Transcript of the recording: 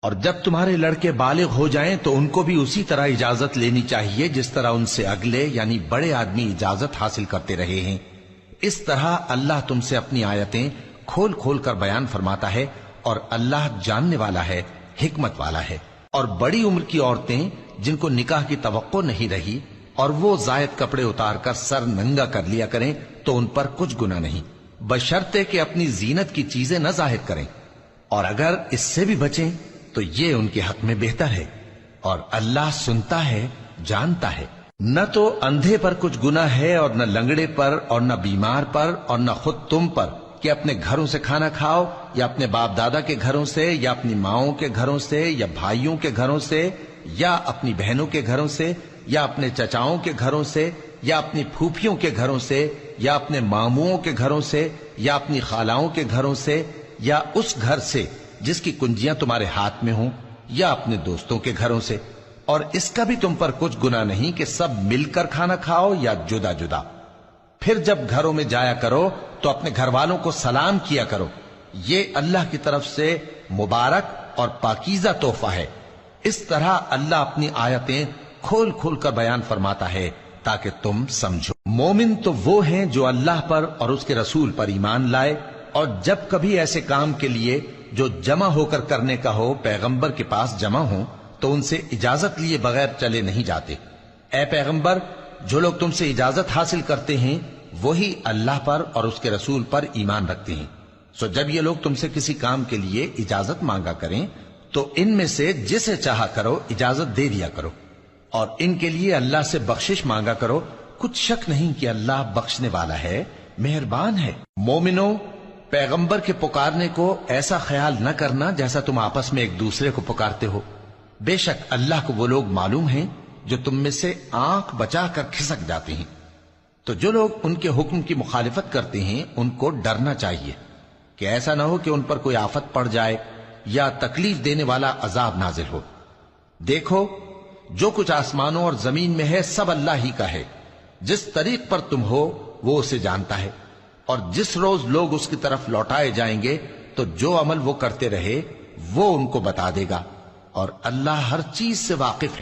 اور جب تمہارے لڑکے بالغ ہو جائیں تو ان کو بھی اسی طرح اجازت لینی چاہیے جس طرح ان سے اگلے یعنی بڑے آدمی اجازت حاصل کرتے رہے ہیں۔ اس طرح اللہ تم سے اپنی آیتیں کھول کھول کر بیان فرماتا ہے، اور اللہ جاننے والا ہے، حکمت والا ہے۔ اور بڑی عمر کی عورتیں جن کو نکاح کی توقع نہیں رہی اور وہ زائد کپڑے اتار کر سر ننگا کر لیا کریں تو ان پر کچھ گناہ نہیں، بشرطے کہ اپنی زینت کی چیزیں نہ ظاہر کریں، اور اگر اس سے بھی بچیں تو یہ ان کے حق میں بہتر ہے، اور اللہ سنتا ہے، جانتا ہے۔ نہ تو اندھے پر کچھ گناہ ہے اور نہ لنگڑے پر اور نہ بیمار پر اور نہ خود تم پر کہ اپنے گھروں سے کھانا کھاؤ، یا اپنے باپ دادا کے گھروں سے، یا اپنی ماؤں کے گھروں سے، یا بھائیوں کے گھروں سے، یا اپنی بہنوں کے گھروں سے، یا اپنے چچاؤں کے گھروں سے، یا اپنی پھوپھیوں کے گھروں سے، یا اپنے ماموؤں کے گھروں سے، یا اپنی خالاؤں کے گھروں سے، یا اس گھر سے جس کی کنجیاں تمہارے ہاتھ میں ہوں، یا اپنے دوستوں کے گھروں سے۔ اور اس کا بھی تم پر کچھ گناہ نہیں کہ سب مل کر کھانا کھاؤ یا جدا جدا۔ پھر جب گھروں میں جایا کرو تو اپنے گھر والوں کو سلام کیا کرو، یہ اللہ کی طرف سے مبارک اور پاکیزہ تحفہ ہے۔ اس طرح اللہ اپنی آیتیں کھول کھول کر بیان فرماتا ہے تاکہ تم سمجھو۔ مومن تو وہ ہیں جو اللہ پر اور اس کے رسول پر ایمان لائے، اور جب کبھی ایسے کام کے لیے جو جمع ہو کر کرنے کا ہو پیغمبر کے پاس جمع ہوں تو ان سے اجازت لیے بغیر چلے نہیں جاتے۔ اے پیغمبر، جو لوگ تم سے اجازت حاصل کرتے ہیں وہی اللہ پر اور اس کے رسول پر ایمان رکھتے ہیں۔ سو جب یہ لوگ تم سے کسی کام کے لیے اجازت مانگا کریں تو ان میں سے جسے چاہا کرو اجازت دے دیا کرو، اور ان کے لیے اللہ سے بخشش مانگا کرو، کچھ شک نہیں کہ اللہ بخشنے والا ہے، مہربان ہے۔ مومنو، پیغمبر کے پکارنے کو ایسا خیال نہ کرنا جیسا تم آپس میں ایک دوسرے کو پکارتے ہو، بے شک اللہ کو وہ لوگ معلوم ہیں جو تم میں سے آنکھ بچا کر کھسک جاتے ہیں۔ تو جو لوگ ان کے حکم کی مخالفت کرتے ہیں ان کو ڈرنا چاہیے کہ ایسا نہ ہو کہ ان پر کوئی آفت پڑ جائے یا تکلیف دینے والا عذاب نازل ہو۔ دیکھو، جو کچھ آسمانوں اور زمین میں ہے سب اللہ ہی کا ہے، جس طریق پر تم ہو وہ اسے جانتا ہے، اور جس روز لوگ اس کی طرف لوٹائے جائیں گے تو جو عمل وہ کرتے رہے وہ ان کو بتا دے گا، اور اللہ ہر چیز سے واقف ہے۔